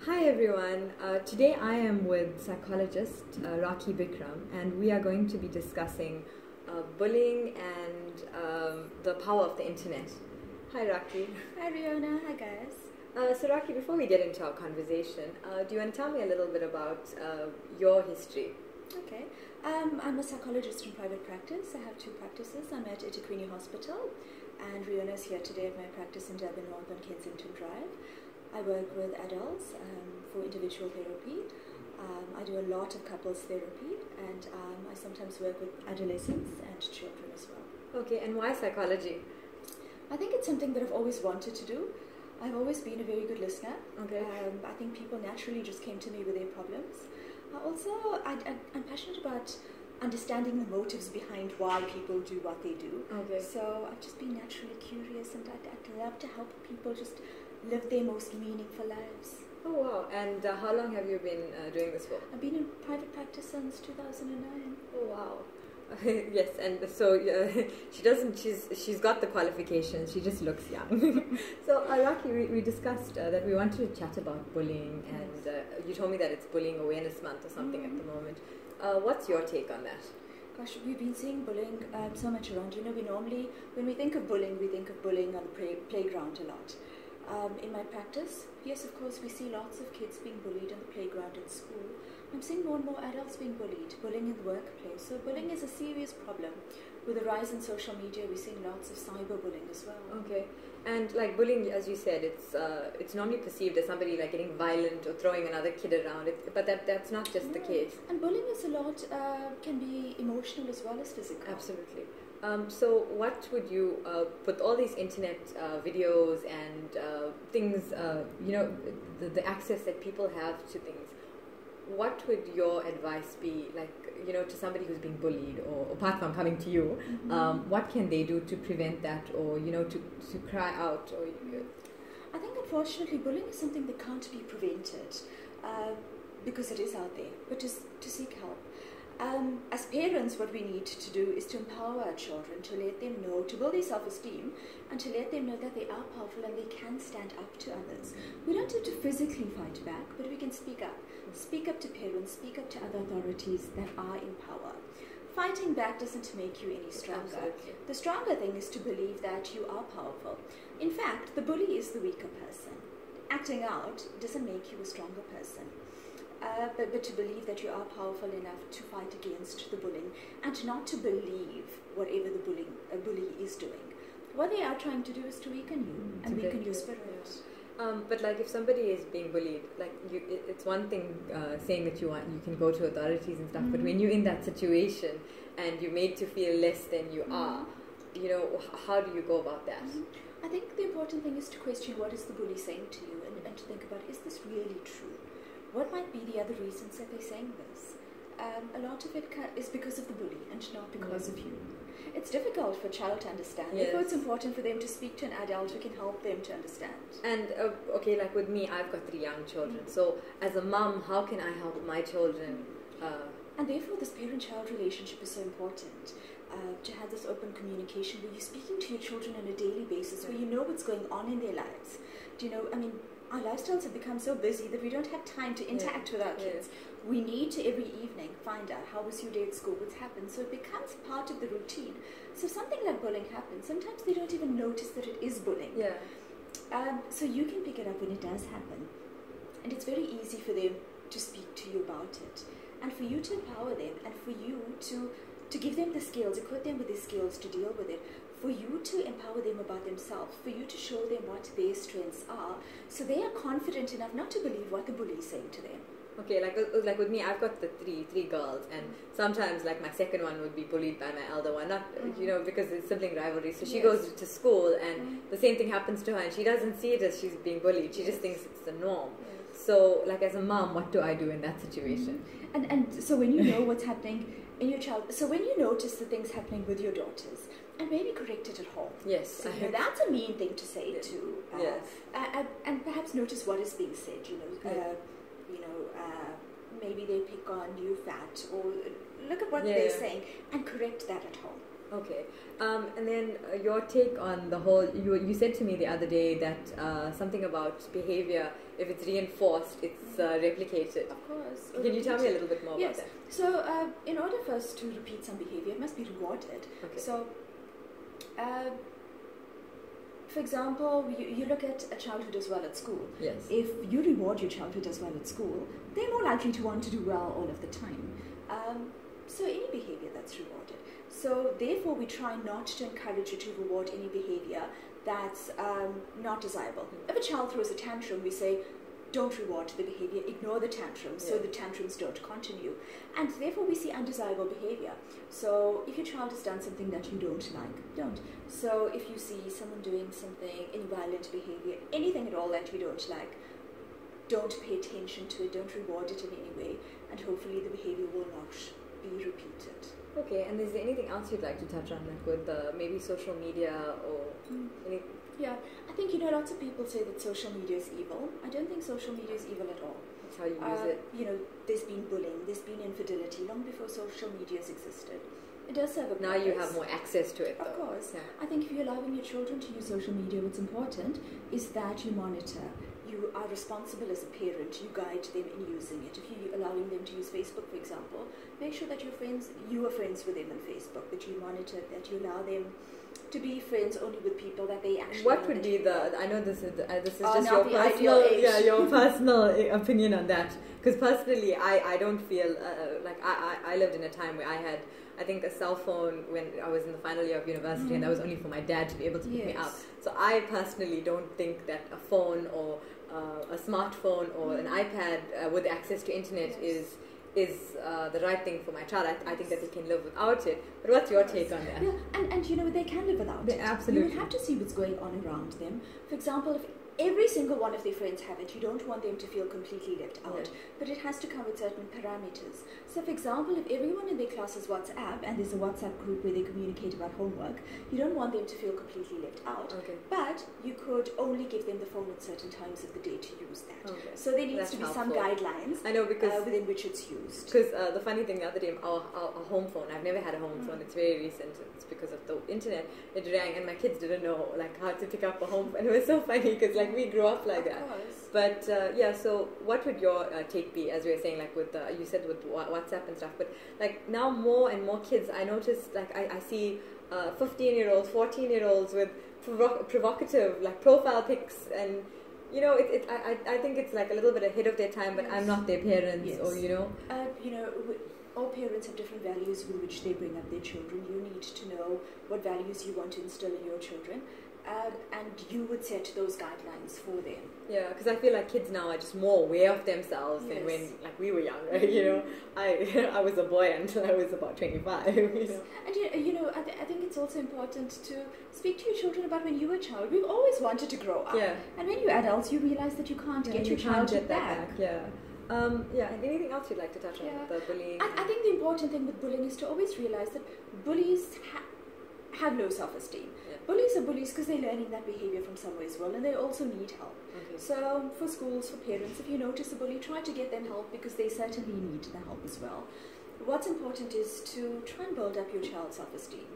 Hi everyone. Today I am with psychologist Rakhi and we are going to be discussing bullying and the power of the internet. Hi Rakhi. Hi Riona, hi guys. So Rakhi, before we get into our conversation, do you want to tell me a little bit about your history? Okay. I'm a psychologist in private practice. I have two practices. I'm at Itaquini Hospital and Riona is here today at my practice in Durban North on Kensington Drive. I work with adults for individual therapy. I do a lot of couples therapy and I sometimes work with adolescents and children as well. Okay, and why psychology? I think it's something that I've always wanted to do. I've always been a very good listener. Okay. I think people naturally just came to me with their problems. Also, I'm passionate about understanding the motives behind why people do what they do. Okay. So I've just been naturally curious and I'd love to help people just live their most meaningful lives. Oh wow, and how long have you been doing this for? I've been in private practice since 2009. Oh wow. Yes, and so she's got the qualifications, she just looks young. So Rakhi, we discussed that we wanted to chat about bullying, and you told me that it's Bullying Awareness Month or something at the moment. What's your take on that? Gosh, we've been seeing bullying so much around. You know, we normally, when we think of bullying on the playground a lot. In my practice, yes, of course, we see lots of kids being bullied on the playground at school. I'm seeing more and more adults being bullying in the workplace. So bullying is a serious problem. With the rise in social media, we're seeing lots of cyberbullying as well. Okay, and like bullying, as you said, it's normally perceived as somebody like getting violent or throwing another kid around. But that's not just the case. And bullying is a lot, can be emotional as well as physical. Absolutely. So what would you, with all these internet videos and things, the access that people have to things, what would your advice be, like, to somebody who's being bullied, or apart from coming to you, what can they do to prevent that, or, to cry out? Or I think, unfortunately, bullying is something that can't be prevented because it is out there, but just to seek help. As parents, what we need to do is to empower our children, to let them know, to build their self-esteem, and to let them know that they are powerful and they can stand up to others. We don't have to physically fight back, but we can speak up. Speak up to parents, speak up to other authorities that are in power. Fighting back doesn't make you any stronger. Absolutely. The stronger thing is to believe that you are powerful. In fact, the bully is the weaker person. Acting out doesn't make you a stronger person. But to believe that you are powerful enough to fight against the bullying and not to believe whatever the bully is doing. What they are trying to do is to weaken you and weaken your spirit. But like if somebody is being bullied, like it's one thing saying that you can go to authorities and stuff, but when you're in that situation and you're made to feel less than you are, how do you go about that? I think the important thing is to question what is the bully saying to you and to think about, is this really true? What might be the other reasons that they're saying this? A lot of it is because of the bully and not because of you. It's difficult for a child to understand. Yes. Therefore, it's important for them to speak to an adult who can help them to understand. And okay, like with me, I've got 3 young children. So as a mum, how can I help my children? And therefore, this parent-child relationship is so important. To have this open communication where you're speaking to your children on a daily basis, where you know what's going on in their lives. Our lifestyles have become so busy that we don't have time to interact with our kids. We need to every evening find out how was your day at school, what's happened. So it becomes part of the routine. So something like bullying happens. Sometimes they don't even notice that it is bullying. So you can pick it up when it does happen. And it's very easy for them to speak to you about it. And for you to empower them and for you to give them the skills, equip them with the skills to deal with it, for you to empower them about themselves, for you to show them what their strengths are, so they are confident enough not to believe what the bully is saying to them. Okay, like with me, I've got the three girls, and sometimes like my second one would be bullied by my elder one, not because it's sibling rivalry. So she goes to school, and the same thing happens to her, and she doesn't see it as she's being bullied. She just thinks it's the norm. So, like as a mom, what do I do in that situation? And so when you know what's happening in your child, so when you notice the things happening with your daughters, and maybe correct it at home. Yes. So, that's a mean thing to say to. And perhaps notice what is being said. Maybe they pick on you fat, or look at what they're saying, and correct that at home. Okay. And then your take on the whole, you said to me the other day that something about behavior, if it's reinforced, it's replicated. Of course. Can you tell me a little bit more Yes. about that? So, in order for us to repeat some behavior, it must be rewarded. Okay. So, for example, you look at a child who does well at school. Yes. If you reward your child who does well at school, they're more likely to want to do well all of the time. So any behavior that's rewarded. So therefore, we try not to encourage you to reward any behavior that's not desirable. If a child throws a tantrum, we say, don't reward the behavior, ignore the tantrum, so the tantrums don't continue. And therefore we see undesirable behavior. So if your child has done something that you don't like, don't. So if you see someone doing something, any violent behavior, anything at all that you don't like, don't pay attention to it, don't reward it in any way, and hopefully the behavior will not be repeated. Okay, and is there anything else you'd like to touch on, like with maybe social media or anything? Yeah, I think, lots of people say that social media is evil. I don't think social media is evil at all. That's how you use it. There's been bullying, there's been infidelity long before social media has existed. It does serve a purpose. Now you have more access to it, though. Of course. Yeah. I think if you're allowing your children to use social media, what's important is that you monitor. You are responsible as a parent. You guide them in using it. If you're allowing them to use Facebook, for example, make sure that you are friends with them on Facebook, that you monitor, that you allow them to be friends only with people that they actually What would be I know this is just not your personal opinion on that, because personally I don't feel like I lived in a time where I think a cell phone when I was in the final year of university, and that was only for my dad to be able to pick me up. So I personally don't think that a phone or a smartphone or an iPad with access to internet is the right thing for my child. I think that they can live without it. But what's your take on that? Yeah, and they can live without it. Absolutely. You would have to see what's going on around them. For example, if every single one of their friends have it, you don't want them to feel completely left out. But it has to come with certain parameters. So for example, if everyone in their class has WhatsApp and there's a WhatsApp group where they communicate about homework, you don't want them to feel completely left out. Okay. But you could only give them the phone at certain times of the day to use that. Okay. So there needs to be some guidelines. I know, because within which it's used. Because the funny thing, the other day, our home phone, I've never had a home phone, it's very recent, it's because of the internet, it rang and my kids didn't know like how to pick up a home phone, and it was so funny because like we grew up like that. Of course. But so what would your take be, as we were saying, like with you said with WhatsApp and stuff, but like now more and more kids, I notice, like I see 15-year-olds, 14-year-olds with provocative like profile pics, and I think it's like a little bit ahead of their time, but I'm not their parents, or all parents have different values with which they bring up their children. You need to know what values you want to instill in your children, and you would set those guidelines for them. Yeah, because I feel like kids now are just more aware of themselves than when like we were younger. I was a boy until I was about 25. And I think it's also important to speak to your children about when you were a child. We've always wanted to grow up. Yeah. And when you're adults, you realize that you can't get your childhood back. Yeah. And anything else you'd like to touch on the bullying? I think the important thing with bullying is to always realize that bullies have low self-esteem. Yeah. Bullies are bullies because they're learning that behavior from somewhere as well, and they also need help. Okay. So for schools, for parents, if you notice a bully, try to get them help because they certainly need the help as well. What's important is to try and build up your child's self-esteem.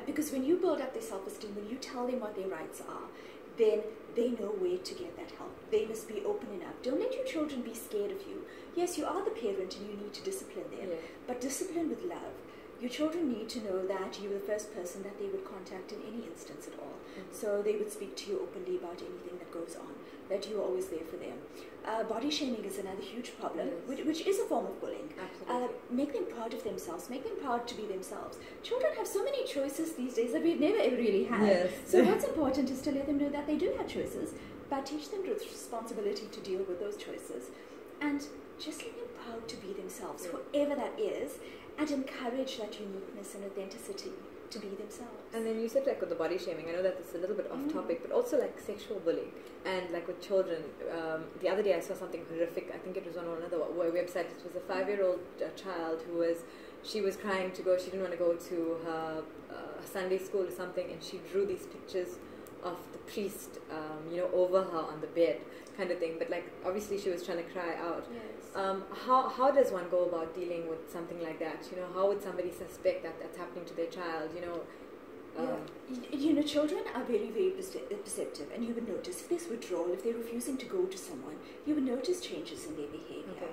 Because when you build up their self-esteem, when you tell them what their rights are, then they know where to get that help. They must be open enough. Don't let your children be scared of you. Yes, you are the parent and you need to discipline them, but discipline with love. Your children need to know that you're the first person that they would contact in any instance at all. So they would speak to you openly about anything that goes on, that you're always there for them. Body shaming is another huge problem, which is a form of bullying. Make them proud of themselves. Make them proud to be themselves. Children have so many choices these days that we've never ever really had. Yes. So what's important is to let them know that they do have choices, but teach them the responsibility to deal with those choices. And just let them proud to be themselves, whoever that is, and encourage that uniqueness and authenticity to be themselves. And then you said like with the body shaming, I know that it's a little bit off topic, but also like sexual bullying and like with children. The other day I saw something horrific. I think it was on another website. It was a 5-year-old child she was crying to go. She didn't want to go to her Sunday school or something, and she drew these pictures of the priest, over her on the bed, kind of thing. But like obviously she was trying to cry out. Yes. How does one go about dealing with something like that? How would somebody suspect that that's happening to their child? Children are very, very perceptive, and you would notice if there's withdrawal, if they're refusing to go to someone, you would notice changes in their behavior. Okay.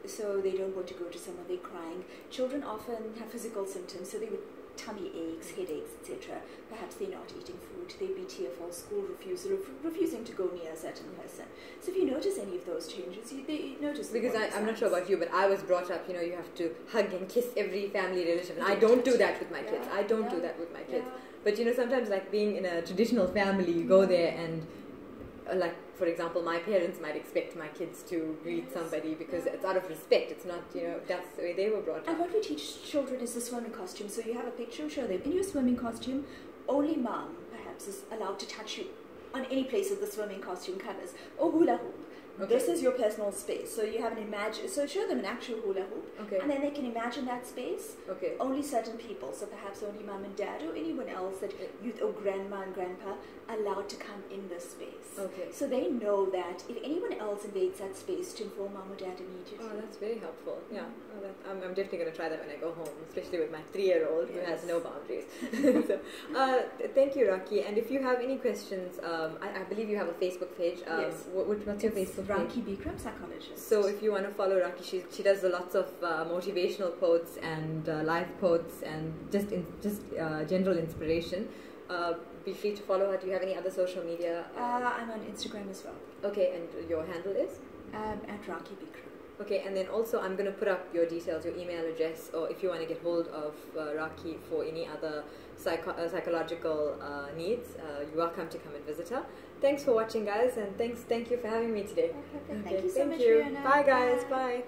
So they don't want to go to someone, they're crying. Children often have physical symptoms, so they would tummy aches, headaches, etc. Perhaps they're not eating food, they'd be tearful, school refusal, refusing to go near a certain person. So if you notice any of those changes, you notice. Because I'm not sure about you, but I was brought up, you have to hug and kiss every family relative, and I don't do that with my kids. I don't do that with my kids. But sometimes like being in a traditional family, you go there and like, for example, my parents might expect my kids to greet somebody because it's out of respect. It's not, that's the way they were brought up. And what we teach children is the swimming costume. So you have a picture, show them in your swimming costume. Only mom, perhaps, is allowed to touch you on any place of the swimming costume covers. Or hula hoop. Okay. This is your personal space. So you have so show them an actual hula hoop. Okay. And then they can imagine that space. Okay. Only certain people, so perhaps only mom and dad or anyone else that youth or grandma and grandpa allowed to come in this space. Okay. So they know that if anyone else invades that space, to inform mom or dad immediately. Oh, that's very helpful. Yeah. I'm definitely going to try that when I go home, especially with my 3-year-old who has no boundaries. So, thank you, Rakhi. And if you have any questions, I believe you have a Facebook page. Yes. What's your Facebook page? Rakhi Bikram, psychologist. So if you want to follow Rakhi, she does lots of motivational quotes and life quotes and just general inspiration. Be free to follow her. Do you have any other social media? I'm on Instagram as well. Okay, and your handle is? At Rakhi Bikram. Okay, and then also I'm going to put up your details, your email address, or if you want to get hold of Rakhi for any other psychological needs, you're welcome to come and visit her. Thanks for watching, guys, and thank you for having me today. Thank you so much, Rihanna. Bye, guys. Bye.